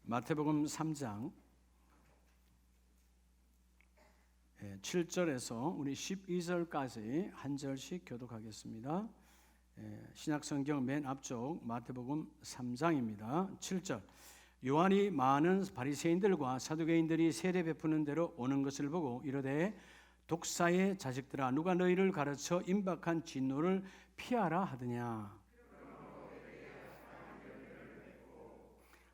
마태복음 3장 7절에서 우리 12절까지 한 절씩 교독하겠습니다. 신약성경 맨 앞쪽 마태복음 3장입니다. 7절. 요한이 많은 바리새인들과 사두개인들이 세례 베푸는 대로 오는 것을 보고 이르되 독사의 자식들아 누가 너희를 가르쳐 임박한 진노를 피하라 하더냐.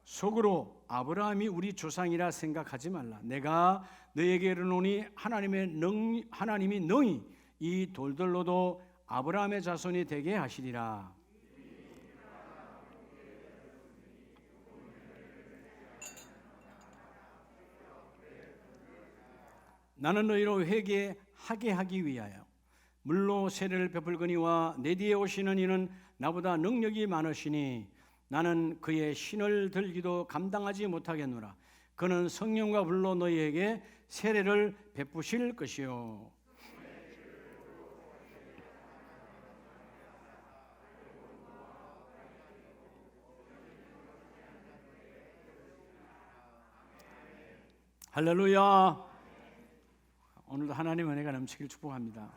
속으로 아브라함이 우리 조상이라 생각하지 말라. 내가 너에게 이르노니 하나님이 능히 이 돌들로도 아브라함의 자손이 되게 하시리라. 나는 너희로 회개하게 하기 위하여 물로 세례를 베풀거니와 내 뒤에 오시는 이는 나보다 능력이 많으시니 나는 그의 신을 들기도 감당하지 못하겠노라. 그는 성령과 불로 너희에게 세례를 베푸실 것이요. 할렐루야. 오늘도 하나님의 은혜가 넘치길 축복합니다.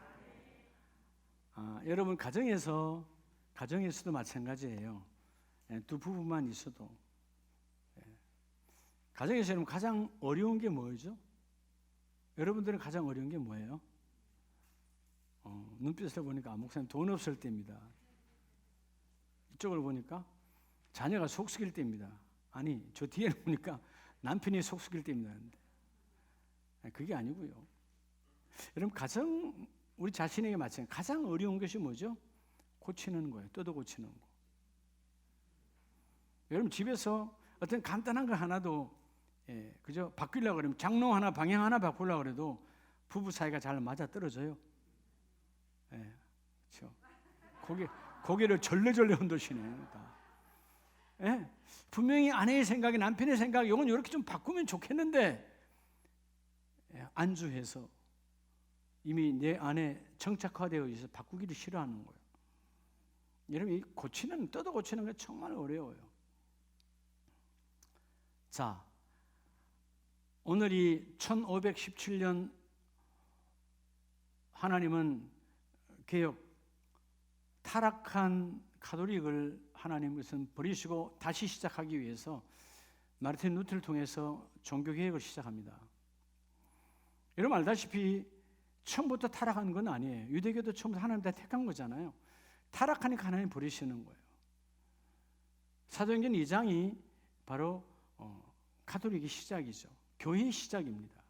여러분 가정에서도 마찬가지예요. 두 부부만 있어도 가정에서 여러분 가장 어려운 게 뭐죠? 여러분들은 가장 어려운 게 뭐예요? 눈빛을 보니까 목사님 돈 없을 때입니다. 이쪽을 보니까 자녀가 속썩일 때입니다. 아니 저 뒤에 보니까 남편이 속썩일 때입니다. 그게 아니고요. 여러분 가정 우리 자신에게 마찬가지 가장 어려운 것이 뭐죠? 고치는 거예요. 뜯어 고치는 거. 여러분 집에서 어떤 간단한 거 하나도 그죠? 바꾸려고 그러면 장롱 하나 방향 하나 바꾸려고 그래도 부부 사이가 잘 맞아 떨어져요. 그렇죠. 고개를 절레절레 흔드시네요. 분명히 아내의 생각이 남편의 생각 이건 이렇게 좀 바꾸면 좋겠는데 안주해서 이미 내 안에 정착화되어 있어서 바꾸기를 싫어하는 거예요. 여러분 이 뜯어 고치는 게 정말 어려워요. 자, 오늘이 1517년 하나님은 타락한 가톨릭을 하나님께서는 버리시고 다시 시작하기 위해서 마르틴 루터를 통해서 종교개혁을 시작합니다. 여러분 알다시피 처음부터 타락한 건 아니에요. 유대교도 처음부터 하나님 다 택한 거잖아요. 타락하니까 하나님 버리시는 거예요. 사도행전 2장이 바로 가톨릭의 시작이죠. 교회의 시작입니다.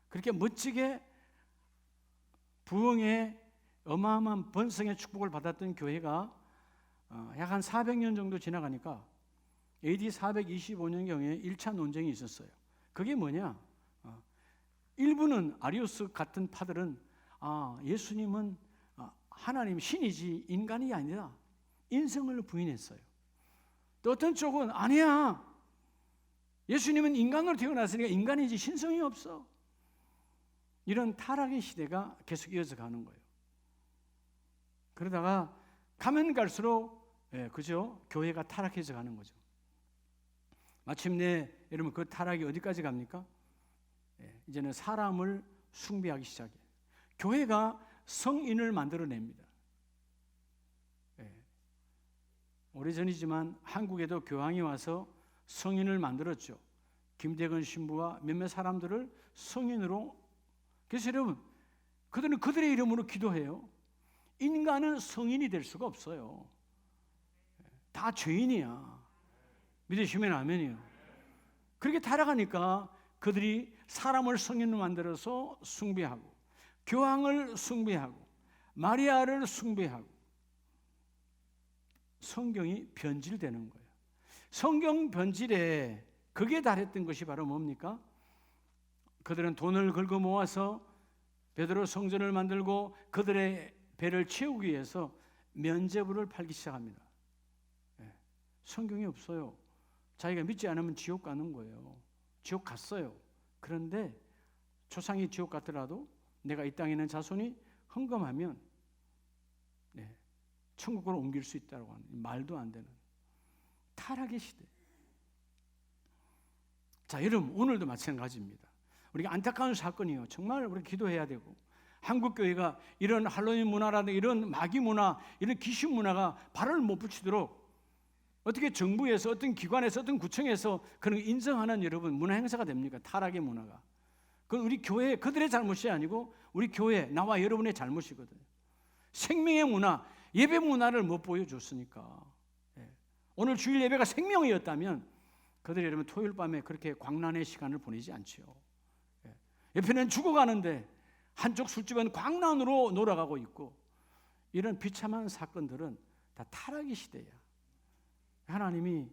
그렇게 멋지게 부흥의 어마어마한 번성의 축복을 받았던 교회가 약 한 400년 정도 지나가니까 AD 425년경에 1차 논쟁이 있었어요. 그게 뭐냐? 일부는 아리우스 같은 파들은 예수님은 하나님 신이지 인간이 아니라 인성을 부인했어요. 또 어떤 쪽은 아니야. 예수님은 인간으로 태어났으니까 인간이지 신성이 없어. 이런 타락의 시대가 계속 이어져 가는 거예요. 그러다가 가면 갈수록 그죠? 교회가 타락해져 가는 거죠. 마침내 여러분 그 타락이 어디까지 갑니까? 이제는 사람을 숭배하기 시작해요. 교회가 성인을 만들어냅니다. 오래전이지만 한국에도 교황이 와서 성인을 만들었죠. 김대건 신부와 몇몇 사람들을 성인으로. 그래서 여러분 그들은 그들의 이름으로 기도해요. 인간은 성인이 될 수가 없어요. 다 죄인이야. 믿으시면 아멘이요. 그렇게 타락하니까 그들이 사람을 성인으로 만들어서 숭배하고 교황을 숭배하고 마리아를 숭배하고 성경이 변질되는 거예요. 성경 변질에 극에 달했던 것이 바로 뭡니까? 그들은 돈을 긁어 모아서 베드로 성전을 만들고 그들의 배를 채우기 위해서 면죄부를 팔기 시작합니다. 성경이 없어요. 자기가 믿지 않으면 지옥 가는 거예요. 지옥 갔어요. 그런데 조상이 지옥 갔더라도 내가 이 땅에 있는 자손이 헌금하면 천국으로 옮길 수 있다고 하는 말도 안 되는 타락의 시대. 자, 여러분 오늘도 마찬가지입니다. 우리가 안타까운 사건이요. 정말 우리 기도해야 되고, 한국 교회가 이런 할로윈 문화라든가 이런 마귀 문화, 이런 귀신 문화가 발을 못 붙이도록 어떻게 정부에서, 어떤 기관에서, 어떤 구청에서 그런 거 인정하는 여러분 문화 행사가 됩니까? 타락의 문화가. 그건 우리 교회 그들의 잘못이 아니고 우리 교회, 나와 여러분의 잘못이거든요. 생명의 문화, 예배 문화를 못 보여줬으니까. 오늘 주일 예배가 생명이었다면 그들이 여러분 토요일 밤에 그렇게 광란의 시간을 보내지 않죠. 옆에는 죽어가는데 한쪽 술집은 광란으로 놀아가고 있고, 이런 비참한 사건들은 다 타락의 시대야. 하나님이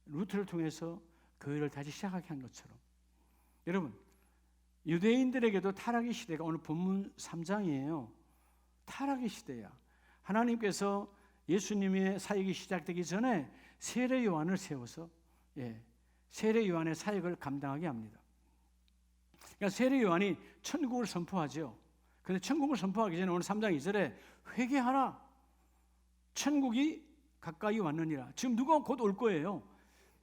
루트를 통해서 교회를 다시 시작하게 한 것처럼, 여러분 유대인들에게도 타락의 시대가 오늘 본문 3장이에요. 타락의 시대야. 하나님께서 예수님의 사역이 시작되기 전에 세례 요한을 세워서 세례 요한의 사역을 감당하게 합니다. 그러니까 세례 요한이 천국을 선포하죠. 그런데 천국을 선포하기 전에 오늘 3장 2절에 회개하라, 천국이 가까이 왔느니라. 지금 누가 곧 올 거예요?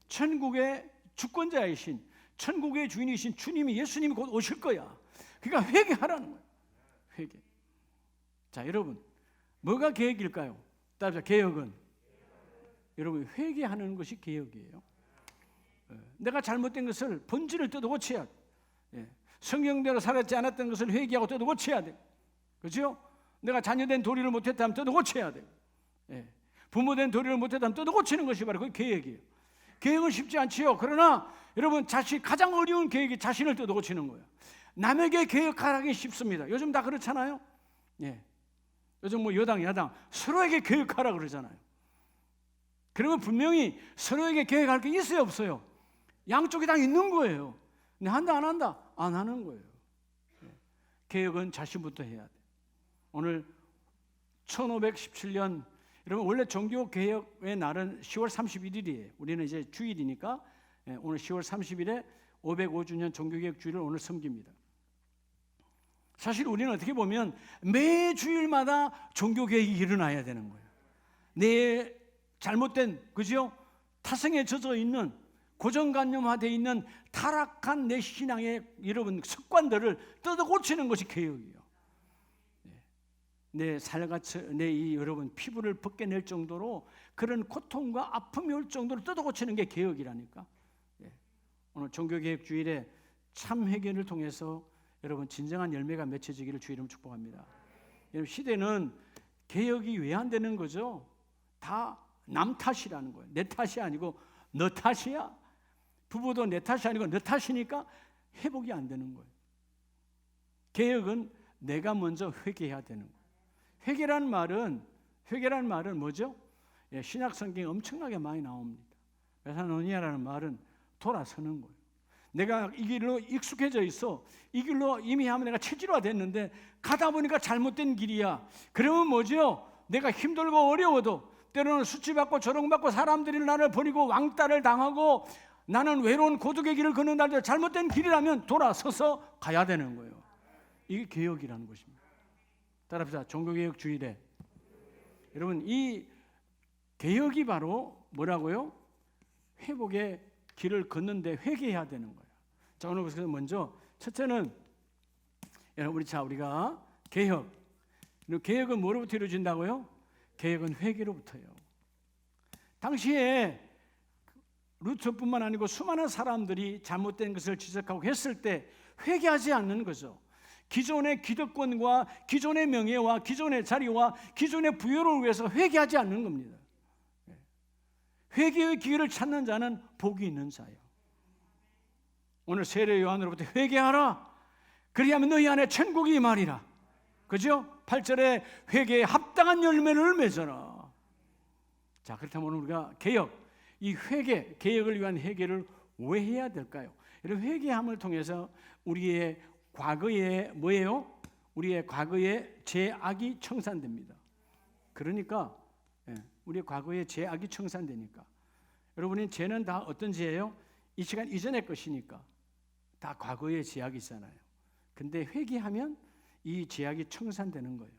천국의 주권자이신, 천국의 주인이신 주님이, 예수님이 곧 오실 거야. 그러니까 회개하라는 거예요. 회개. 자, 여러분 뭐가 개혁일까요? 따라서 개혁은, 여러분 회개하는 것이 개혁이에요. 내가 잘못된 것을 본질을 뜯어 고쳐야 돼. 성경대로 살았지 않았던 것을 회개하고 뜯어 고쳐야 돼. 그렇죠? 내가 자녀된 도리를 못했다면 뜯어 고쳐야 돼. 부모된 도리를 못했다면 뜯어 고치는 것이 바로 그 개혁이에요. 개혁은 쉽지 않지요. 그러나 여러분 가장 어려운 개혁이 자신을 뜯어 고치는 거예요. 남에게 개혁하기 쉽습니다. 요즘 다 그렇잖아요. 요즘 뭐 여당 야당 서로에게 개혁하라 그러잖아요. 그러면 분명히 서로에게 계획할 게 있어요, 없어요? 양쪽이 다 있는 거예요. 근데 한다 안 한다? 안 하는 거예요. 개혁은 자신부터 해야 돼. 오늘 1517년, 여러분 원래 종교개혁의 날은 10월 31일이에요. 우리는 이제 주일이니까 오늘 10월 30일에 505주년 종교개혁 주일을 오늘 섬깁니다. 사실 우리는 어떻게 보면 매 주일마다 종교개혁이 일어나야 되는 거예요. 내 잘못된, 그죠? 타성에 젖어 있는, 고정관념화되어 있는 타락한 내 신앙의 여러분 습관들을 뜯어 고치는 것이 개혁이에요. 내 살같이 내 이 여러분 피부를 벗겨낼 정도로 그런 고통과 아픔이 올 정도로 뜯어 고치는 게 개혁이라니까. 오늘 종교개혁 주일에 참 회개를 통해서 여러분 진정한 열매가 맺혀지기를 주 이름으로 축복합니다. 여러분 시대는 개혁이 왜 안 되는 거죠? 다 남 탓이라는 거예요. 내 탓이 아니고 너 탓이야. 부부도 내 탓이 아니고 너 탓이니까 회복이 안 되는 거예요. 개혁은 내가 먼저 회개해야 되는 거예요. 회개란 말은 뭐죠? 신약 성경에 엄청나게 많이 나옵니다. 메타노니아라는 말은 돌아서는 거예요. 내가 이 길로 익숙해져 있어. 이 길로 이미 하면 내가 체질화 됐는데 가다 보니까 잘못된 길이야. 그러면 뭐죠? 내가 힘들고 어려워도, 때로는 수치받고 조롱받고 사람들이 나를 버리고 왕따를 당하고 나는 외로운 고독의 길을 걷는 날도 잘못된 길이라면 돌아서서 가야 되는 거예요. 이게 개혁이라는 것입니다. 따라합시다. 종교개혁 주일에 여러분 이 개혁이 바로 뭐라고요? 회복의 길을 걷는데 회개해야 되는 거예요. 자, 오늘 그래서 먼저 첫째는 우리가 개혁은 뭐로부터 이루어진다고요? 개혁은 회개로부터요. 당시에 루터뿐만 아니고 수많은 사람들이 잘못된 것을 지적하고 했을 때 회개하지 않는 거죠. 기존의 기득권과 기존의 명예와 기존의 자리와 기존의 부여를 위해서 회개하지 않는 겁니다. 회개의 기회를 찾는 자는 복이 있는 자예요. 오늘 세례 요한으로부터 회개하라. 그리하면 너희 안에 천국이 임하리라. 그죠? 8절에 회개에 합당한 열매를 맺어라. 자, 그렇다면 오늘 우리가 이 개혁을 위한 회개를 왜 해야 될까요? 이런 회개함을 통해서 우리의 과거에 뭐예요? 우리의 과거의 죄악이 청산됩니다. 그러니까 우리의 과거의 죄악이 청산되니까. 여러분이 죄는 다 어떤 죄예요? 이 시간 이전의 것이니까 다 과거의 죄악이 있잖아요. 근데 회개하면 이 죄악이 청산되는 거예요.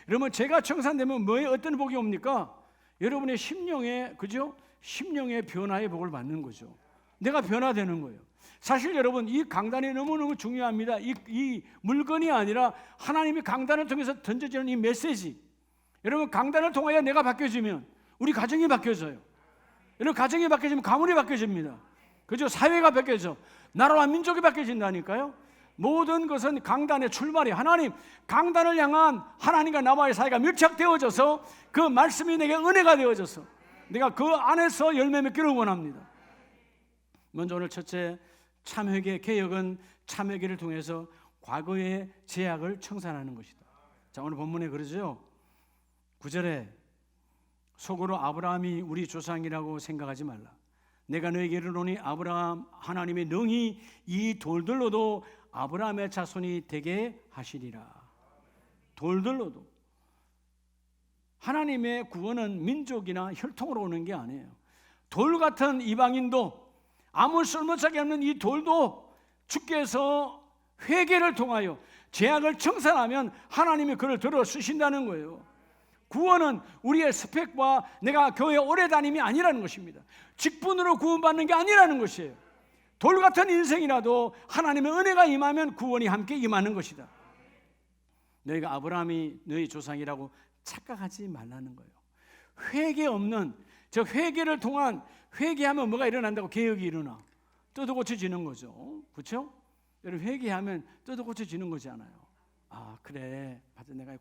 여러분 죄가 청산되면 어떤 복이 옵니까? 여러분의 심령의, 그죠? 심령의 변화의 복을 받는 거죠. 내가 변화되는 거예요. 사실 여러분, 이 강단이 너무너무 중요합니다. 이 물건이 아니라 하나님이 강단을 통해서 던져지는 이 메시지. 여러분, 강단을 통하여 내가 바뀌어지면 우리 가정이 바뀌어져요. 여러분, 가정이 바뀌어지면 가문이 바뀌어집니다. 그죠? 사회가 바뀌어져. 나라와 민족이 바뀌어진다니까요. 모든 것은 강단의 출발이, 하나님 강단을 향한 하나님과 나와의 사이가 밀착되어져서 그 말씀이 내게 은혜가 되어져서 내가 그 안에서 열매 맺기를 원합니다. 먼저 오늘 첫째, 참회개 개혁은 참회개를 통해서 과거의 죄악을 청산하는 것이다. 자, 오늘 본문에 그러죠. 9절에 속으로 아브라함이 우리 조상이라고 생각하지 말라. 내가 너에게 이르노니 아브라함 하나님의 능히 이 돌들로도 아브라함의 자손이 되게 하시리라. 돌들로도. 하나님의 구원은 민족이나 혈통으로 오는 게 아니에요. 돌 같은 이방인도, 아무 쓸모짝이 없는 이 돌도 주께서 회개를 통하여 죄악을 청산하면 하나님이 그를 들어 쓰신다는 거예요. 구원은 우리의 스펙과 내가 교회 오래 다님이 아니라는 것입니다. 직분으로 구원받는 게 아니라는 것이에요. 돌 같은 인생이라도 하나님의 은혜가 임하면 구원이 함께 임하는 것이다. 너희가 아브라함이 너희 조상이라고 착각하지 말라는 거예요. 회개 없는, 즉 회개를 통한, 회개하면 뭐가 일어난다고? 개혁이 일어나. 뜯어 고쳐지는 거죠. 그렇죠? 여러분, 회개하면 뜯어 고쳐지는 거잖아요. 아, 그래, 맞아, 내가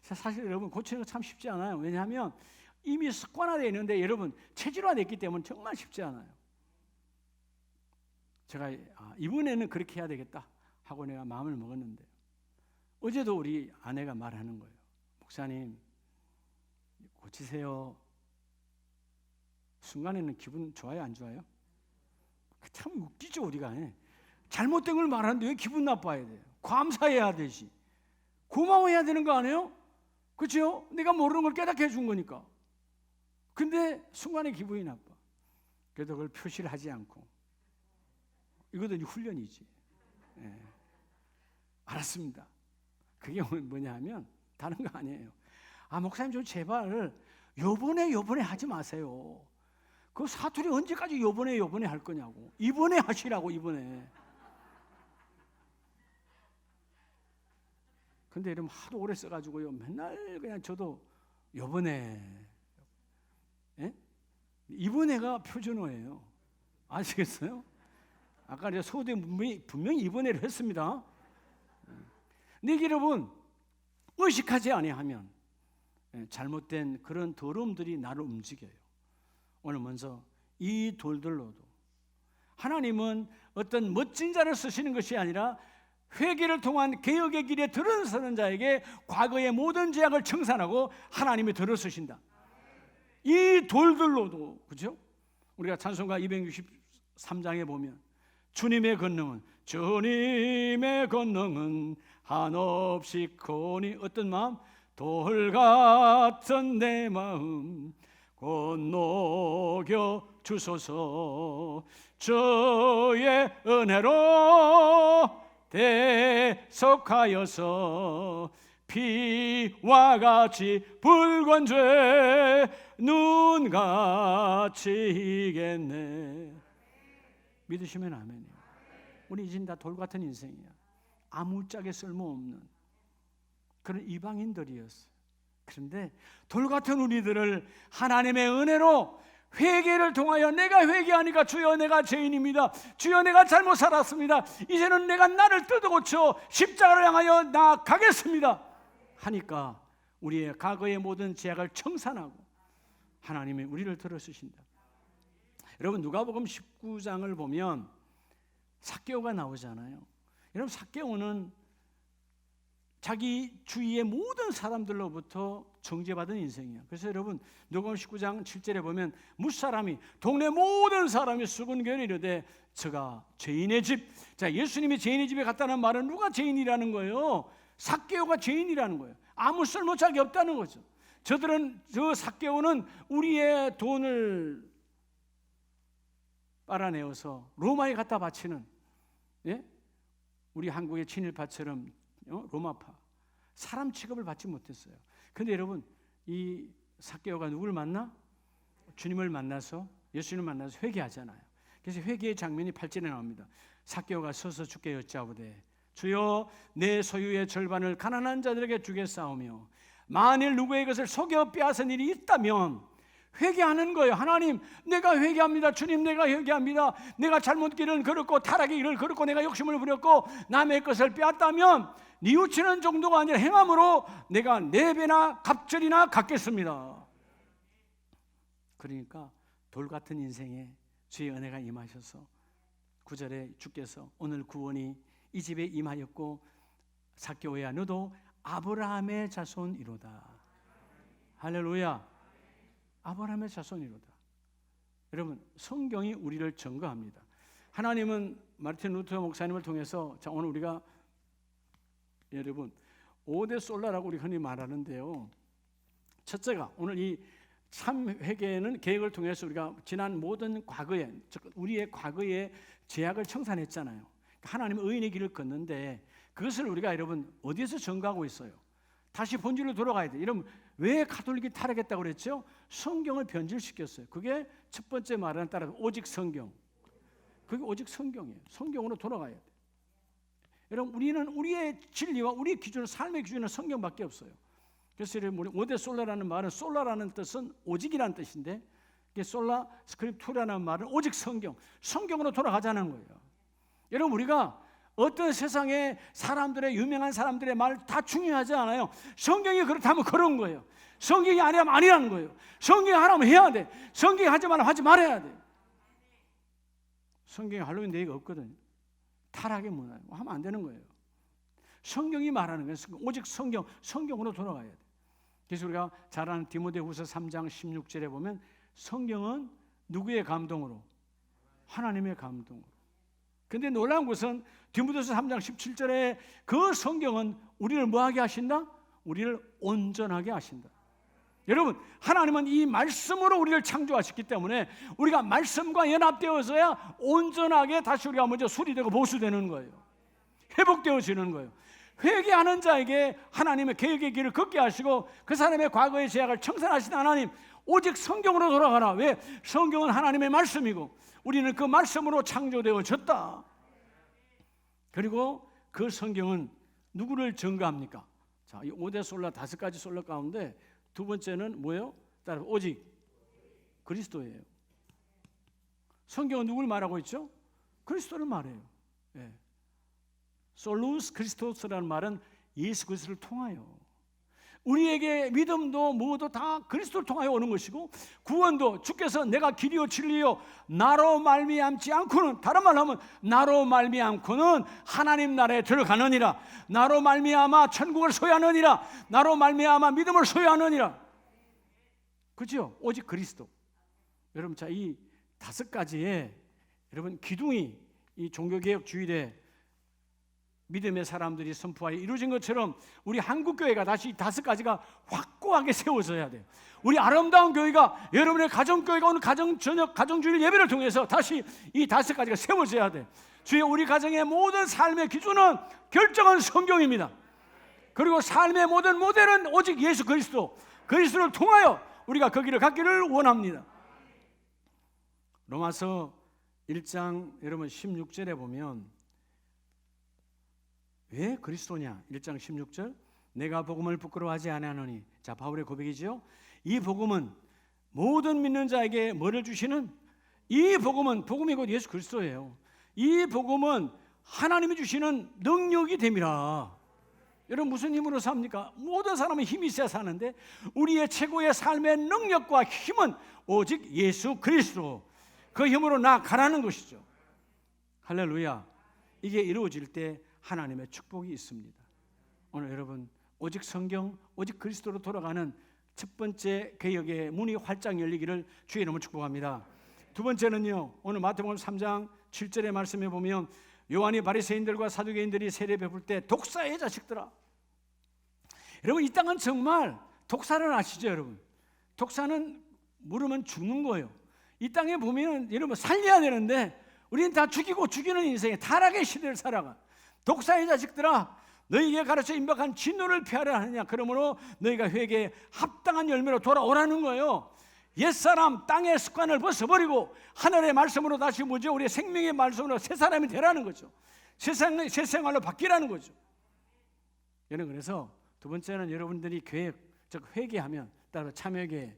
사실 여러분, 고치는 거 참 쉽지 않아요. 왜냐하면 이미 습관화되어 있는데 여러분, 체질화됐기 때문에 정말 쉽지 않아요. 제가 이번에는 그렇게 해야 되겠다 하고 내가 마음을 먹었는데, 어제도 우리 아내가 말하는 거예요. 목사님, 고치세요. 순간에는 기분 좋아요, 안 좋아요? 참 웃기죠, 우리가. 잘못된 걸 말하는데 왜 기분 나빠야 돼요? 감사해야 되지. 고마워해야 되는 거 아니에요? 그렇죠? 내가 모르는 걸 깨닫게 해준 거니까. 근데 순간에 기분이 나빠. 그래도 그걸 표시를 하지 않고, 이것도 훈련이지. 예. 알았습니다. 그게 뭐냐 하면 다른 거 아니에요. 아, 목사님 좀 제발 요번에 하지 마세요. 그 사투리 언제까지 요번에 할 거냐고. 이번에 하시라고, 이번에. 근데 이러면 하도 오래 써가지고요, 맨날 그냥 저도 요번에, 예? 이번에가 표준어예요. 아시겠어요? 아까 제가 소대 분명히 이번에를 했습니다. 근데 여러분, 의식하지 아니하면 잘못된 그런 더러움들이 나를 움직여요. 오늘 먼저 이 돌들로도 하나님은 어떤 멋진 자를 쓰시는 것이 아니라 회개를 통한 개혁의 길에 들어서는 자에게 과거의 모든 죄악을 청산하고 하나님이 들어서신다. 이 돌들로도, 그죠? 우리가 찬송가 263장에 보면 주님의 권능은 한없이 크니, 어떤 마음? 돌 같은 내 마음 건너겨 주소서. 주의 은혜로 대속하여서 피와 같이 붉은 죄 눈같이 이겠네. 믿으시면 아멘이에요. 우리 이젠 다 돌 같은 인생이야. 아무짝에 쓸모없는 그런 이방인들이었어요. 그런데 돌 같은 우리들을 하나님의 은혜로 회개를 통하여, 내가 회개하니까 주여 내가 죄인입니다, 주여 내가 잘못 살았습니다, 이제는 내가 나를 뜯어고쳐 십자가를 향하여 나아가겠습니다 하니까 우리의 과거의 모든 죄악을 청산하고 하나님이 우리를 들어쓰신다. 여러분, 누가복음 19장을 보면 삭개오가 나오잖아요. 여러분, 삭개오는 자기 주위의 모든 사람들로부터 정죄받은 인생이에요. 그래서 여러분, 누가복음 19장 7절에 보면 무사람이, 동네 모든 사람이 수군결에 이르되 저가 죄인의 집. 자, 예수님이 죄인의 집에 갔다는 말은 누가 죄인이라는 거예요? 삭개오가 죄인이라는 거예요. 아무 쓸모짝이 없다는 거죠. 저 삭개오는 우리의 돈을 빨아내어서 로마에 갖다 바치는, 예? 우리 한국의 친일파처럼 로마파, 사람 취급을 받지 못했어요. 그런데 여러분, 이 삭개오가 누구를 만나? 주님을 만나서, 예수님을 만나서 회개하잖아요. 그래서 회개의 장면이 8절에 나옵니다. 삭개오가 서서 주께 여짜오되 주여 내 소유의 절반을 가난한 자들에게 주겠사오며 만일 누구의 것을 속여 빼앗은 일이 있다면 회개하는 거예요. 하나님, 내가 회개합니다. 주님, 내가 회개합니다. 내가 잘못길을 걸었고 타락의 길을 걸었고 내가 욕심을 부렸고 남의 것을 빼앗다면 뉘우치는 정도가 아니라 행함으로 내가 4배나 갑절이나 갚겠습니다. 그러니까 돌 같은 인생에 주의 은혜가 임하셔서 9절에 주께서 오늘 구원이 이 집에 임하였고 삭개오야 너도 아브라함의 자손이로다. 할렐루야. 아브라함의 자손이로다. 여러분, 성경이 우리를 증거합니다. 하나님은 마르틴 루터 목사님을 통해서, 자, 오늘 우리가 여러분 5대 솔라라고 우리 흔히 말하는데요, 첫째가 오늘 이 참회개는 계획을 통해서 우리가 지난 모든 과거에, 즉 우리의 과거의 죄악을 청산했잖아요. 하나님은 의인의 길을 걷는데 그것을 우리가 여러분 어디에서 증거하고 있어요? 다시 본질로 돌아가야 돼. 여러분, 왜 가톨릭이 타락했다고 그랬죠? 성경을 변질시켰어요. 그게 첫 번째 말은 따라 오직 성경. 그게 오직 성경이에요. 성경으로 돌아가야 돼. 여러분, 우리는 우리의 진리와 우리의 기준은, 삶의 기준은 성경밖에 없어요. 그래서 우리 오데 솔라라는 말은, 솔라라는 뜻은 오직이라는 뜻인데, 솔라 스크립투라는 말은 오직 성경, 성경으로 돌아가자는 거예요. 여러분, 우리가 어떤 세상에 사람들의, 유명한 사람들의 말 다 중요하지 않아요. 성경이 그렇다면 그런 거예요. 성경이 아니라면 아니라는 거예요. 성경이 하라면 해야 돼. 성경이 하지 말라면 하지 말아야 돼. 성경에 할로윈 데이가 없거든요. 타락의 문화 하면 안 되는 거예요. 성경이 말하는 거예요. 오직 성경, 성경으로 돌아가야 돼. 그래서 우리가 잘 아는 디모데후서 3장 16절에 보면 성경은 누구의 감동으로? 하나님의 감동으로. 근데 놀라운 것은 디모데후서 3장 17절에 그 성경은 우리를 뭐하게 하신다? 우리를 온전하게 하신다. 여러분, 하나님은 이 말씀으로 우리를 창조하셨기 때문에 우리가 말씀과 연합되어서야 온전하게 다시 우리가 먼저 수리되고 보수되는 거예요. 회복되어지는 거예요. 회개하는 자에게 하나님의 계획의 길을 걷게 하시고 그 사람의 과거의 죄악을 청산하신 하나님, 오직 성경으로 돌아가라. 왜? 성경은 하나님의 말씀이고 우리는 그 말씀으로 창조되어졌다. 그리고 그 성경은 누구를 증거합니까? 자, 이 5대 솔라, 5가지 솔라 가운데 두 번째는 뭐예요? 따라 오직 그리스도예요. 성경은 누굴 말하고 있죠? 그리스도를 말해요. 예. 솔루스 크리스토스라는 말은 예수 그리스도를 통하여, 우리에게 믿음도 뭐도 다 그리스도를 통하여 오는 것이고, 구원도 주께서 내가 길이요 진리요 나로 말미암지 않고는, 다른 말로 하면 나로 말미암고는 하나님 나라에 들어가느니라, 나로 말미암아 천국을 소유하느니라, 나로 말미암아 믿음을 소유하느니라. 그죠? 오직 그리스도. 여러분, 자, 이 5가지의 여러분 기둥이 이 종교개혁 주일에 믿음의 사람들이 선포하여 이루어진 것처럼 우리 한국교회가 다시 이 5가지가 확고하게 세워져야 돼요. 우리 아름다운 교회가, 여러분의 가정교회가 오늘 가정주일 예배를 통해서 다시 이 5가지가 세워져야 돼요. 주여, 우리 가정의 모든 삶의 기준은 결정은 성경입니다. 그리고 삶의 모든 모델은 오직 예수 그리스도, 그리스도를 통하여 우리가 그 길을 갖기를 원합니다. 로마서 1장 여러분 16절에 보면 왜 그리스도냐? 1장 16절, 내가 복음을 부끄러워하지 아니하노니. 자, 바울의 고백이죠. 이 복음은 모든 믿는 자에게 뭐를 주시는, 이 복음은, 복음이 곧 예수 그리스도예요. 이 복음은 하나님이 주시는 능력이 됨이라. 여러분, 무슨 힘으로 삽니까? 모든 사람은 힘이 있어야 사는데 우리의 최고의 삶의 능력과 힘은 오직 예수 그리스도, 그 힘으로 나아가라는 것이죠. 할렐루야. 이게 이루어질 때 하나님의 축복이 있습니다. 오늘 여러분, 오직 성경, 오직 그리스도로 돌아가는 첫 번째 개혁의 문이 활짝 열리기를 주의 이름으로 축복합니다. 두 번째는요, 오늘 마태복음 3장 7절의 말씀에 보면 요한이 바리새인들과 사두개인들이 세례 베풀 때 독사의 자식들아. 여러분, 이 땅은 정말 독사를 아시죠? 여러분, 독사는 물으면 죽는 거예요. 이 땅에 보면 여러분 살려야 되는데 우리는 다 죽이고 죽이는 인생의 타락의 시대를 살아가. 독사의 자식들아, 너희에게 가르쳐 임박한 진노를 피하려 하느냐? 그러므로 너희가 회개에 합당한 열매로 돌아오라는 거예요. 옛사람 땅의 습관을 벗어버리고 하늘의 말씀으로 다시 뭐죠? 우리의 생명의 말씀으로 새 사람이 되라는 거죠. 새 생활로 바뀌라는 거죠. 여러분, 그래서 두 번째는 여러분들이 계획, 즉 회개하면, 따로 참회개.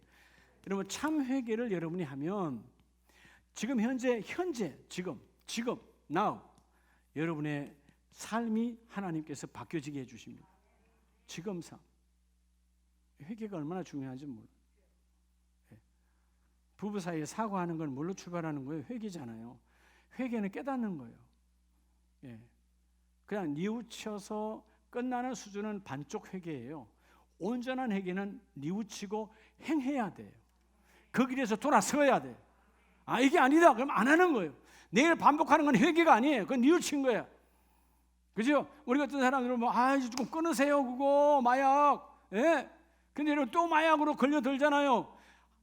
여러분, 참회개를 여러분이 하면 지금 현재 지금 now 여러분의 삶이 하나님께서 바뀌어지게 해주십니다. 지금 삶. 회개가 얼마나 중요한지 몰라요. 부부 사이에 사과하는 건 뭘로 출발하는 거예요? 회개잖아요. 회개는 깨닫는 거예요. 그냥 뉘우쳐서 끝나는 수준은 반쪽 회개예요. 온전한 회개는 뉘우치고 행해야 돼요. 그 길에서 돌아서야 돼요. 이게 아니다 그럼 안 하는 거예요. 내일 반복하는 건 회개가 아니에요. 그건 뉘우친 거야. 그죠? 우리 같은 사람들은 조금 끊으세요 그거 마약. 근데 여러분 또 마약으로 걸려들잖아요.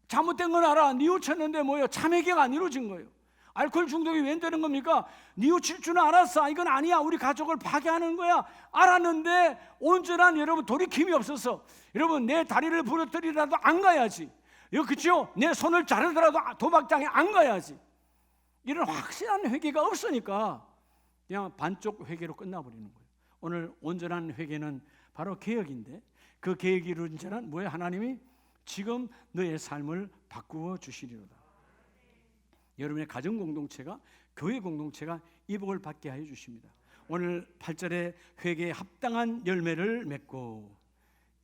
잘못된 건 알아. 뉘우쳤는데 뭐예요? 참회개가 안 이루어진 거예요. 알코올 중독이 왜 되는 겁니까? 뉘우칠 줄은 알았어. 이건 아니야. 우리 가족을 파괴하는 거야. 알았는데 온전한 여러분 돌이킴이 없어서 여러분 내 다리를 부러뜨리라도 안 가야지. 그렇죠? 내 손을 자르더라도 도박장에 안 가야지. 이런 확실한 회개가 없으니까 그냥 반쪽 회개로 끝나버리는 거예요. 오늘 온전한 회개는 바로 개혁인데 그 개혁이 이루어진 자는 뭐예요? 하나님이 지금 너의 삶을 바꾸어 주시리로다. 여러분의 가정 공동체가, 교회 공동체가 이 복을 받게 하여 주십니다. 오늘 8절에 회개에 합당한 열매를 맺고,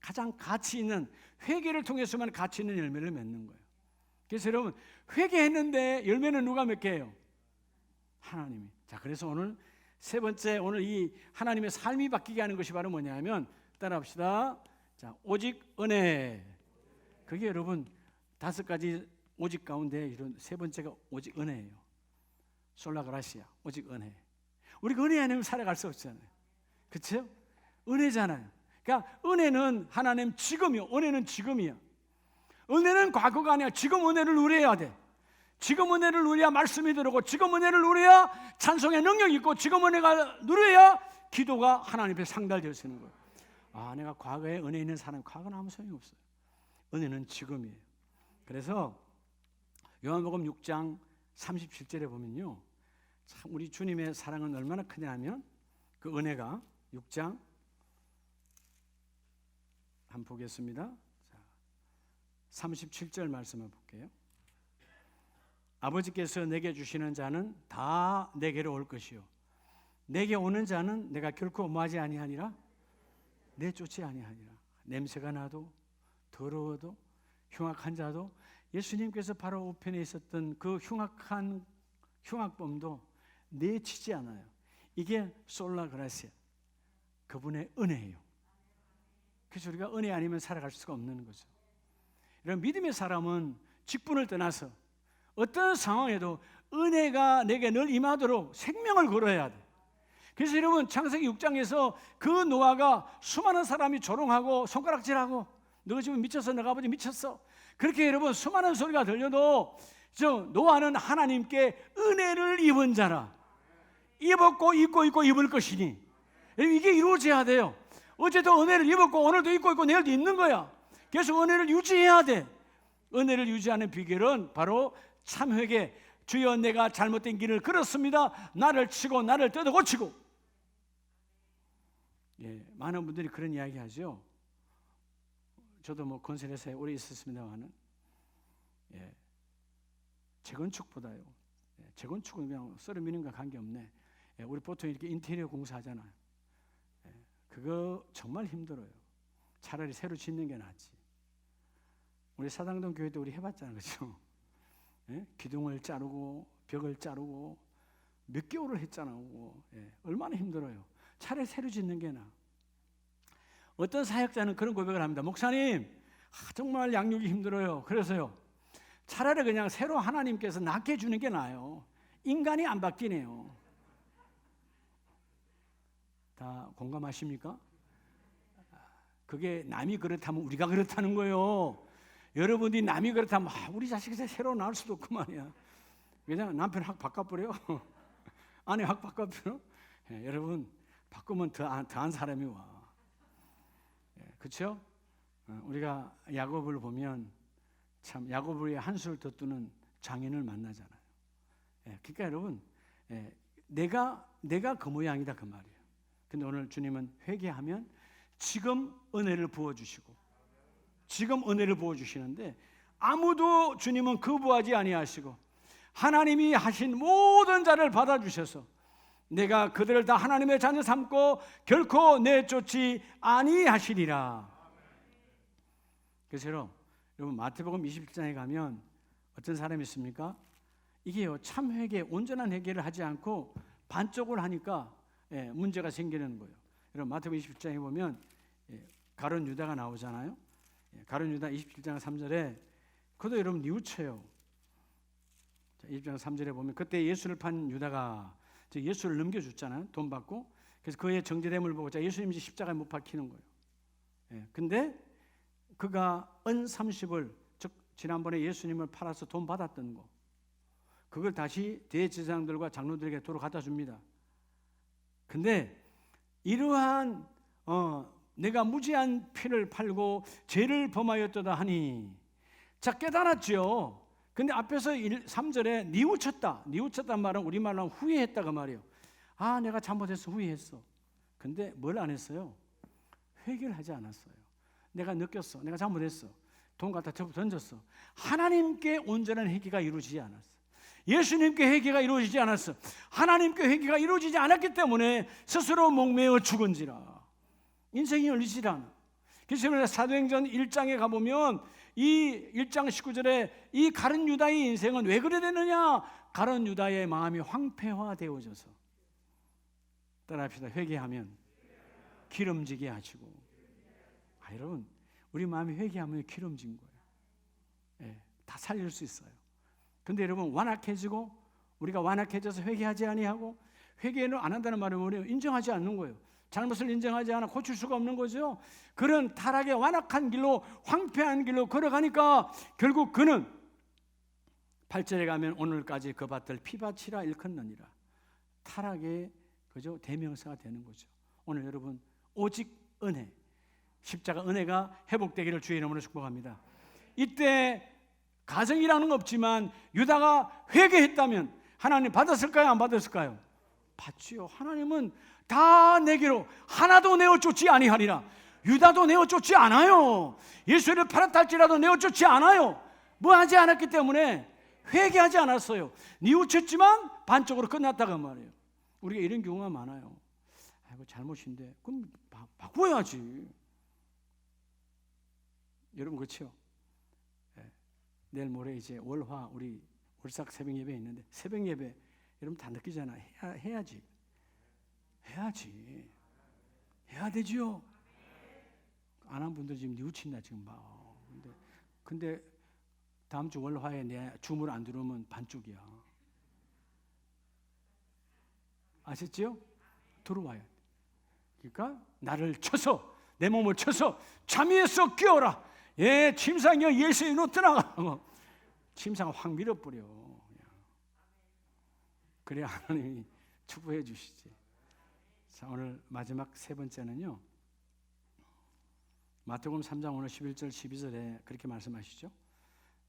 가장 가치 있는, 회개를 통해서만 가치 있는 열매를 맺는 거예요. 그래서 여러분 회개했는데 열매는 누가 맺게 해요? 하나님이. 자, 그래서 오늘 세 번째, 오늘 이 하나님의 삶이 바뀌게 하는 것이 바로 뭐냐면, 따라합시다. 자, 오직 은혜. 그게 여러분 5가지 오직 가운데 이런 세 번째가 오직 은혜예요. 솔라그라시아, 오직 은혜. 우리가 은혜 아니면 살아갈 수 없잖아요. 그렇죠? 은혜잖아요. 그러니까 은혜는 하나님 지금이요. 은혜는 지금이야. 은혜는 과거가 아니야. 지금 은혜를 누려야 돼. 지금 은혜를 누려야 말씀이 들어오고, 지금 은혜를 누려야 찬송의 능력이 있고, 지금 은혜가 누려야 기도가 하나님 앞에 상달되어지는 거예요. 내가 과거에 은혜 있는 사람, 과거는 아무 소용이 없어요. 은혜는 지금이에요. 그래서 요한복음 6장 37절에 보면요, 참 우리 주님의 사랑은 얼마나 크냐면, 그 은혜가 6장 한번 보겠습니다. 37절 말씀을 볼게요. 아버지께서 내게 주시는 자는 다 내게로 올 것이요, 내게 오는 자는 내가 결코 뭐하지 아니하니라, 내쫓지 아니하니라. 냄새가 나도 더러워도 흉악한 자도, 예수님께서 바로 우편에 있었던 그 흉악한 흉악범도 내치지 않아요. 이게 솔라그라시아, 그분의 은혜예요. 그래서 우리가 은혜 아니면 살아갈 수가 없는 거죠. 이런 믿음의 사람은 직분을 떠나서 어떤 상황에도 은혜가 내게 늘 임하도록 생명을 걸어야 돼. 그래서 여러분 창세기 6장에서 그 노아가 수많은 사람이 조롱하고 손가락질하고, 너 지금 미쳤어, 너가 아버지 미쳤어, 그렇게 여러분 수많은 소리가 들려도 노아는 하나님께 은혜를 입은 자라. 입었고 입고 입을 것이니. 이게 이루어져야 돼요. 어제도 은혜를 입었고 오늘도 입고 내일도 입는 거야. 계속 은혜를 유지해야 돼. 은혜를 유지하는 비결은 바로 참회개. 주여 내가 잘못된 길을 걸었습니다. 나를 치고 나를 뜯어 고치고. 많은 분들이 그런 이야기 하죠. 저도 뭐 건설회사에 오래 있었습니다만은, 재건축보다요, 재건축은 그냥 썰어미는 거 관계없네. 우리 보통 이렇게 인테리어 공사하잖아요. 그거 정말 힘들어요. 차라리 새로 짓는 게 낫지. 우리 사당동 교회도 우리 해봤잖아요, 그렇죠? 기둥을 자르고 벽을 자르고 몇 개월을 했잖아요. 얼마나 힘들어요. 차라리 새로 짓는 게 나아. 어떤 사역자는 그런 고백을 합니다. 목사님, 정말 양육이 힘들어요. 그래서요, 차라리 그냥 새로 하나님께서 낫게 해주는 게 나아요. 인간이 안 바뀌네요. 다 공감하십니까? 그게 남이 그렇다면 우리가 그렇다는 거예요. 여러분들이 남이 그렇다면 우리 자식이 새로 나올 수도 없고 말이야. 그냥 남편 확 바꿔버려. 아내 확 바꿔버려. 여러분 바꾸면 더한 사람이 와. 그렇죠? 우리가 야곱을 보면 참 야고보의 한수를 덧두는 장인을 만나잖아요. 그러니까 여러분, 내가 그 모양이다 그 말이에요. 근데 오늘 주님은 회개하면 지금 은혜를 부어주시고, 지금 은혜를 부어주시는데, 아무도 주님은 거부하지 아니하시고 하나님이 하신 모든 자를 받아주셔서 내가 그들을 다 하나님의 자녀 삼고 결코 내쫓지 아니하시리라. 그래서 여러분 마태복음 27장에 가면 어떤 사람이 있습니까? 이게요, 참 회개, 온전한 회개를 하지 않고 반쪽을 하니까 문제가 생기는 거예요. 여러분 마태복음 27장에 보면 가룟 유다가 나오잖아요. 가룟 유다 27장 3절에 그도 여러분 뉘우쳐요. 27장 3절에 보면 그때 예수를 판 유다가 예수를 넘겨줬잖아요. 돈 받고. 그래서 그의 정죄됨을 보고 예수님이 십자가에 못 박히는 거예요. 근데 그가 은 30을, 즉 지난번에 예수님을 팔아서 돈 받았던 거, 그걸 다시 대제사장들과 장로들에게 도로 갖다 줍니다. 근데 이러한 내가 무지한 피를 팔고 죄를 범하였도다 하니, 자 깨달았죠. 근데 앞에서 3절에 뉘우쳤단 말은 우리말로 후회했다 그 말이에요. 아, 내가 잘못했어, 후회했어. 근데 뭘 안 했어요? 회개를 하지 않았어요. 내가 느꼈어, 내가 잘못했어, 돈 갖다 던졌어. 하나님께 온전한 회개가 이루어지지 않았어. 예수님께 회개가 이루어지지 않았어. 하나님께 회개가 이루어지지 않았기 때문에 스스로 목매어 죽은지라 인생이 열리지 않아. 그래서 사도행전 1장에 가보면 이 1장 19절에 이 가룟 유다의 인생은 왜 그래 되느냐? 가룟 유다의 마음이 황폐화되어져서, 따라합시다. 회개하면 기름지게 하시고. 여러분, 우리 마음이 회개하면 기름진 거예요. 다 살릴 수 있어요. 근데 여러분, 완악해지고 우리가 완악해져서 회개하지 아니하고, 회개를 안 한다는 말은 우리는 인정하지 않는 거예요. 잘못을 인정하지 않아 고칠 수가 없는 거죠. 그런 타락의 완악한 길로, 황폐한 길로 걸어가니까 결국 그는 8절에 가면 오늘까지 그 밭을 피밭이라 일컫느니라. 타락의 그죠 대명사가 되는 거죠. 오늘 여러분, 오직 은혜, 십자가 은혜가 회복되기를 주의 이름으로 축복합니다. 이때 가정이라는 거 없지만 유다가 회개했다면 하나님 받았을까요? 안 받았을까요? 받지요. 하나님은 다 내게로 하나도 내어쫓지 아니하리라. 유다도 내어쫓지 않아요. 예수를 팔았다 할지라도 내어쫓지 않아요. 뭐 하지 않았기 때문에 회개하지 않았어요. 뉘우쳤지만 반쪽으로 끝났다고 말이에요. 우리가 이런 경우가 많아요. 아이고 잘못인데 그럼 바꿔야지. 여러분 그렇죠? 내일 모레 이제 월화 우리 월삭 새벽 예배 있는데, 새벽 예배 여러분 다 느끼잖아. 해야지. 해야 되지요. 안 한 분들 지금 뉘우친다 지금 봐. 근데 다음 주 월화에 내 줌을 안 들어오면 반쪽이야. 아셨죠? 들어와야 돼. 그러니까 나를 쳐서, 내 몸을 쳐서 잠에서 깨어라. 침상에 예수의 놓더라. 침상을 확 밀어버려. 그래야 하나님이 축복해 주시지. 자, 오늘 마지막 세 번째는요, 마태복음 3장 오늘 11절 12절에 그렇게 말씀하시죠.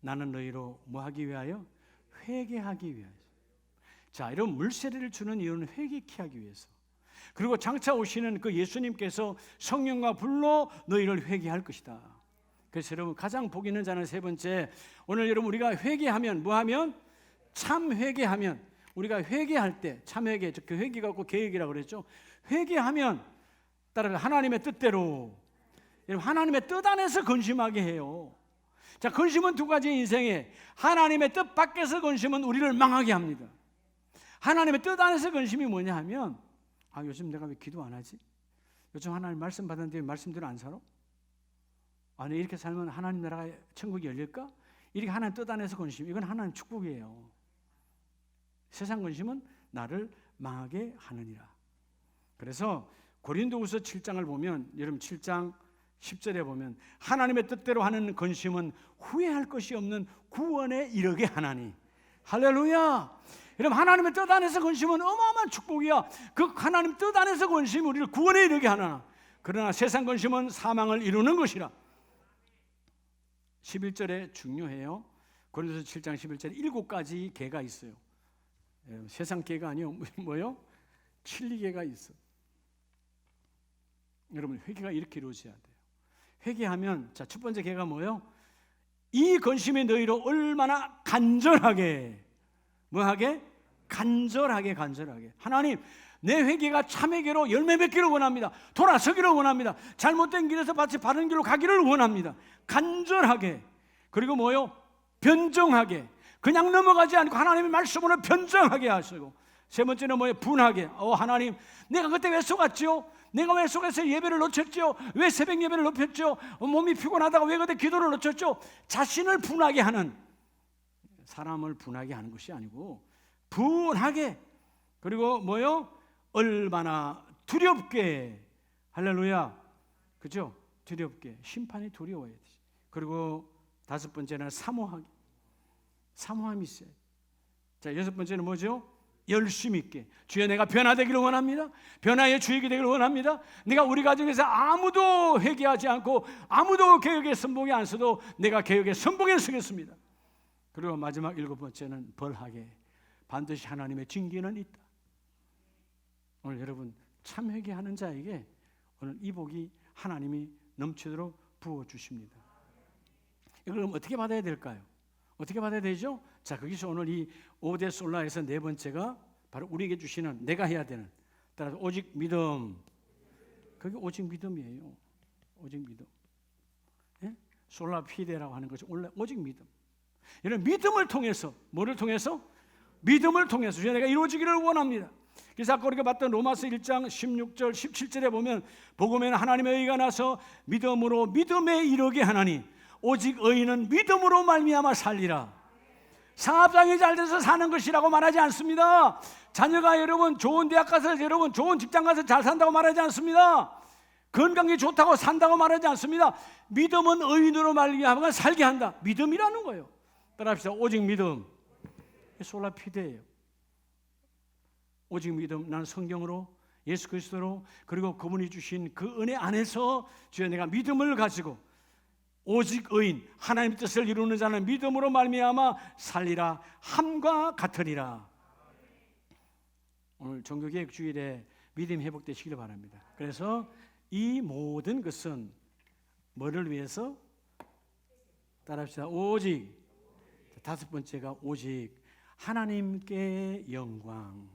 나는 너희로 뭐 하기 위하여? 회개하기 위하여. 자, 이런 물세례를 주는 이유는 회개케 하기 위해서. 그리고 장차 오시는 그 예수님께서 성령과 불로 너희를 회개할 것이다. 그래서 여러분, 가장 복 있는 자는 세 번째, 오늘 여러분 우리가 회개하면 뭐 하면? 참 회개하면, 우리가 회개할 때 참 회개, 그 회개가 없고 계획이라고 그랬죠. 회개하면 따라서 하나님의 뜻대로, 하나님의 뜻 안에서 근심하게 해요. 자, 근심은 두 가지 인생에, 하나님의 뜻 밖에서 근심은 우리를 망하게 합니다. 하나님의 뜻 안에서 근심이 뭐냐 하면, 요즘 내가 왜 기도 안 하지? 요즘 하나님 말씀 받았는데 말씀대로 안 살아? 아니, 이렇게 살면 하나님 나라가 천국이 열릴까? 이렇게 하나님 뜻 안에서 근심, 이건 하나님 축복이에요. 세상 근심은 나를 망하게 하느니라. 그래서 고린도후서 7장을 보면, 여러분 7장 10절에 보면 하나님의 뜻대로 하는 근심은 후회할 것이 없는 구원에 이르게 하나니. 할렐루야. 여러분, 하나님의 뜻 안에서 근심은 어마어마한 축복이야. 그 하나님 뜻 안에서 근심이 우리를 구원에 이르게 하나. 그러나 세상 근심은 사망을 이루는 것이라. 11절에 중요해요. 고린도서 7장 11절에 7가지 계가 있어요. 세상 계가 아니요. 뭐요? 진리계가 있어. 여러분, 회개가 이렇게 이루어져야 돼요. 회개하면, 자, 첫 번째 계가 뭐예요? 이 근심이 너희로 얼마나 간절하게, 뭐하게? 간절하게. 하나님, 내 회개가 참 회개로 열매 맺기를 원합니다. 돌아서기를 원합니다. 잘못된 길에서 마치 바른 길로 가기를 원합니다. 간절하게. 그리고 뭐요? 변정하게. 그냥 넘어가지 않고 하나님의 말씀으로 변정하게 하시고. 세 번째는 뭐예요? 분하게. 하나님, 내가 그때 왜 속았죠? 내가 왜 속에서 예배를 놓쳤죠? 왜 새벽 예배를 놓쳤죠? 몸이 피곤하다가 왜 그때 기도를 놓쳤죠? 자신을 분하게 하는, 사람을 분하게 하는 것이 아니고 분하게. 그리고 뭐요? 얼마나 두렵게. 할렐루야. 그죠? 두렵게. 심판이 두려워야 되지. 그리고 다섯 번째는 사모하게. 사모함이 있어요. 자, 여섯 번째는 뭐죠? 열심 있게. 주여, 내가 변화되기를 원합니다. 변화의 주역이 되기를 원합니다. 내가 우리 가정에서 아무도 회개하지 않고 아무도 개혁의 선봉에 안 서도 내가 개혁의 선봉에 서겠습니다. 그리고 마지막 일곱 번째는 벌하게. 반드시 하나님의 징계는 있다. 오늘 여러분, 참 회개하는 자에게 오늘 이 복이 하나님이 넘치도록 부어주십니다. 이걸 어떻게 받아야 될까요? 어떻게 받아야 되죠? 자, 거기서 오늘 이 5대 솔라에서 네 번째가 바로 우리에게 주시는, 내가 해야 되는, 따라서 오직 믿음. 그게 오직 믿음이에요. 오직 믿음. 예? 솔라 피데라고 하는 것이 원래 오직 믿음. 이런 믿음을 통해서, 뭐를 통해서? 믿음을 통해서 주여, 내가 이루어지기를 원합니다. 그래서 아까 우리가 봤던 로마서 1장 16절 17절에 보면 복음에는 하나님의 의가 나서 믿음으로 믿음에 이르게 하나니 오직 의인은 믿음으로 말미암아 살리라. 사업장이 잘 돼서 사는 것이라고 말하지 않습니다. 자녀가 여러분 좋은 대학 가서, 여러분 좋은 직장 가서 잘 산다고 말하지 않습니다. 건강이 좋다고 산다고 말하지 않습니다. 믿음은 의인으로 말미암아 살게 한다. 믿음이라는 거예요. 따라합시다. 오직 믿음. 솔라피데예요. 오직 믿음. 나는 성경으로, 예수 그리스도로, 그리고 그분이 주신 그 은혜 안에서 주여, 내가 믿음을 가지고 오직 의인, 하나님의 뜻을 이루는 자는 믿음으로 말미암아 살리라 함과 같으리라. 오늘 종교개혁 주일에 믿음 회복되시기를 바랍니다. 그래서 이 모든 것은 뭐를 위해서? 따라합시다. 오직. 다섯 번째가 오직 하나님께 영광.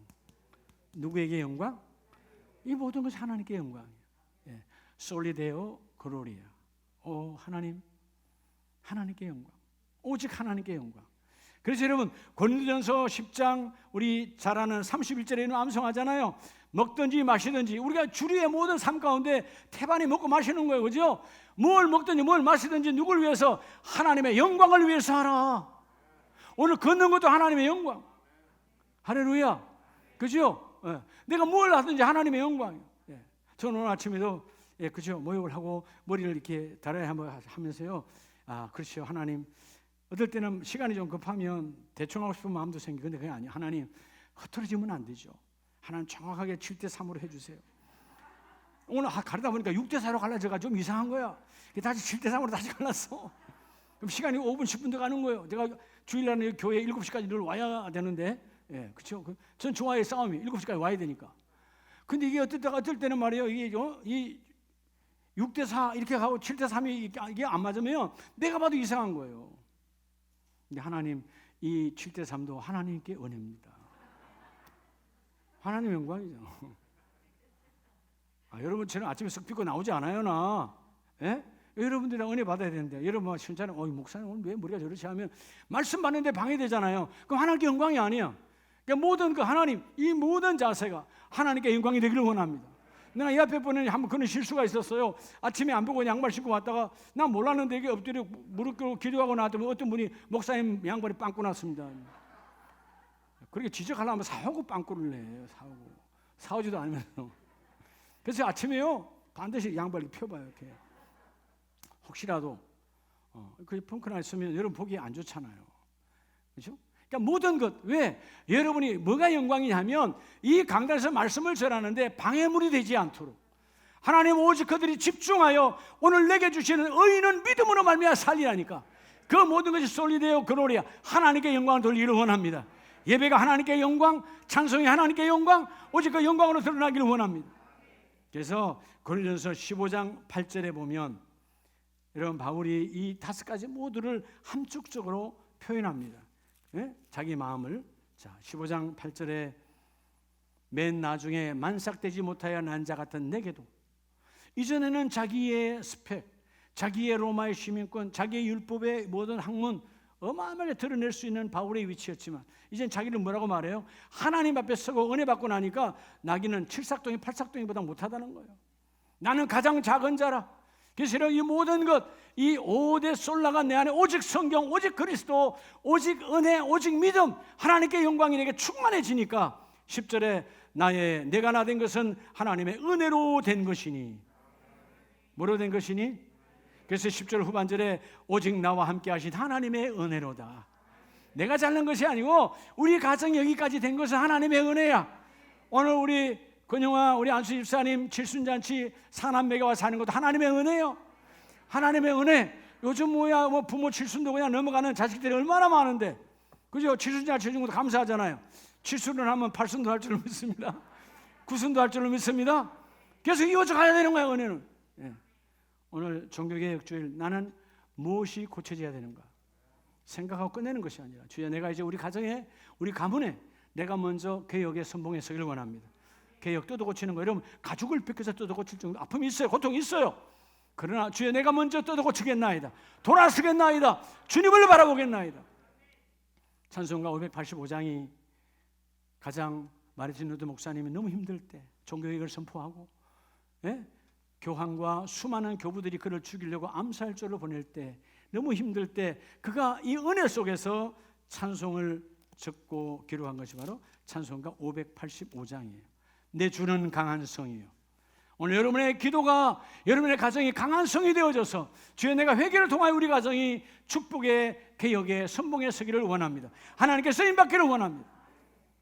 누구에게 영광? 이 모든 것이 하나님께 영광이에요. 예. 솔리데오 글로리아. 하나님, 하나님께 영광. 오직 하나님께 영광. 그래서 여러분, 고린도전서 10장 우리 잘 아는 31절에는 암송하잖아요. 먹든지 마시든지 우리가 주류의 모든 삶 가운데 태반이 먹고 마시는 거예요. 그죠? 뭘 먹든지 뭘 마시든지 누구를 위해서? 하나님의 영광을 위해서 하라. 오늘 걷는 것도 하나님의 영광. 할렐루야. 그죠? 예. 내가 뭘 하든지 하나님의 영광이에요. 예. 저는 오늘 아침에도 그죠? 모욕을 하고 머리를 이렇게 달아야 한번 하면서요. 그렇죠. 하나님, 어떨 때는 시간이 좀 급하면 대충 하고 싶은 마음도 생기고, 근데 그게 아니에요. 하나님, 흐트러지면 안 되죠. 하나님 정확하게 7대3으로 해주세요. 오늘 가르다 보니까 6대4로 갈라져가 좀 이상한 거야. 다시 7대3으로 다시 갈랐어. 그럼 시간이 5분, 10분 더 가는 거예요. 내가 주일날에 교회 7시까지 늘 와야 되는데, 그렇죠. 전 좋아해. 싸움이 7시까지 와야 되니까. 근데 이게 어떨 때는 말이에요. 이 6대4 이렇게 가고 7대3이 이게 안 맞으면 내가 봐도 이상한 거예요. 근데 하나님, 이 7대3도 하나님께 은혜입니다. 하나님 영광이죠. 여러분처럼 아침에 썩 삐고 나오지 않아요, 나. 예? 여러분들이 은혜 받아야 되는데, 여러분 신자는 목사님 오늘 왜 머리가 저렇지 하면 말씀 받는데 방해되잖아요. 그럼 하나님께 영광이 아니야. 그러니까 모든 하나님, 이 모든 자세가 하나님께 영광이 되기를 원합니다. 내가 이 앞에 보니 한번 그런 실수가 있었어요. 아침에 안 보고 양말 신고 왔다가 난 몰랐는데 이게 엎드려 무릎 꿇고 기도하고 나왔더니 어떤 분이 목사님 양발이 빵꾸 났습니다. 그렇게 지적하려면 사오고 빵꾸를 내요. 사오지도 않으면서. 그래서 아침에요 반드시 양발을 펴봐요. 이렇게 혹시라도 그 펑크나 있으면 여러분 보기 안 좋잖아요. 그렇죠? 그러니까 모든 것, 왜? 여러분이 뭐가 영광이냐면 이 강단에서 말씀을 전하는데 방해물이 되지 않도록 하나님 오직 그들이 집중하여 오늘 내게 주시는 의인은 믿음으로 말미암아 살리라니까. 그 모든 것이 솔리데오 글로리아, 하나님께 영광을 돌리기를 원합니다. 예배가 하나님께 영광, 찬송이 하나님께 영광, 오직 그 영광으로 드러나기를 원합니다. 그래서 고린도전서 15장 8절에 보면 여러분, 바울이 이 5가지 모두를 함축적으로 표현합니다. 예? 자기 마음을. 자, 15장 8절에 맨 나중에 만삭되지 못하여 난 자 같은 내게도, 이전에는 자기의 스펙, 자기의 로마의 시민권, 자기의 율법의 모든 학문 어마어마하게 드러낼 수 있는 바울의 위치였지만, 이젠 자기를 뭐라고 말해요? 하나님 앞에 서고 은혜 받고 나니까 나기는 7삭동이 8삭동이보다 못하다는 거예요. 나는 가장 작은 자라. 그래서 이 모든 것, 이 5대 솔라가 내 안에 오직 성경, 오직 그리스도, 오직 은혜, 오직 믿음, 하나님께 영광이 내게 충만해지니까 10절에 내가 나 된 것은 하나님의 은혜로 된 것이니. 뭐로 된 것이니? 그래서 10절 후반절에 오직 나와 함께 하신 하나님의 은혜로다. 내가 잘난 것이 아니고 우리 가정이 여기까지 된 것은 하나님의 은혜야. 오늘 우리 근영아, 우리 안수 집사님 칠순잔치 사남매가 와 사는 것도 하나님의 은혜요. 하나님의 은혜. 요즘 뭐야, 뭐 부모 칠순도 그냥 넘어가는 자식들이 얼마나 많은데, 그죠? 칠순잔치 해준 것도 감사하잖아요. 칠순을 하면 팔순도 할 줄로 믿습니다. 구순도 할 줄로 믿습니다. 계속 이어져 가야 되는 거예요, 은혜는. 예. 오늘 종교개혁주일, 나는 무엇이 고쳐져야 되는가 생각하고 끝내는 것이 아니라, 주여 내가 이제 우리 가정에, 우리 가문에 내가 먼저 개혁의 선봉에 서기를 원합니다. 개혁 뜯어 고치는 거, 여러분 가죽을 벗겨서 뜯어 고칠 정도 아픔이 있어요, 고통이 있어요. 그러나 주여 내가 먼저 뜯어 고치겠나이다, 돌아서겠나이다, 주님을 바라보겠나이다. 찬송가 585장이 가장 마르틴 루터 목사님이 너무 힘들 때 종교개혁을 선포하고, 예? 교황과 수많은 교부들이 그를 죽이려고 암살조를 보낼 때, 너무 힘들 때 그가 이 은혜 속에서 찬송을 적고 기록한 것이 바로 찬송가 585장이에요. 내 주는 강한 성이에요. 오늘 여러분의 기도가, 여러분의 가정이 강한 성이 되어져서 주여 내가 회개를 통하여 우리 가정이 축복의 개혁의 선봉에 서기를 원합니다. 하나님께 쓰임받기를 원합니다.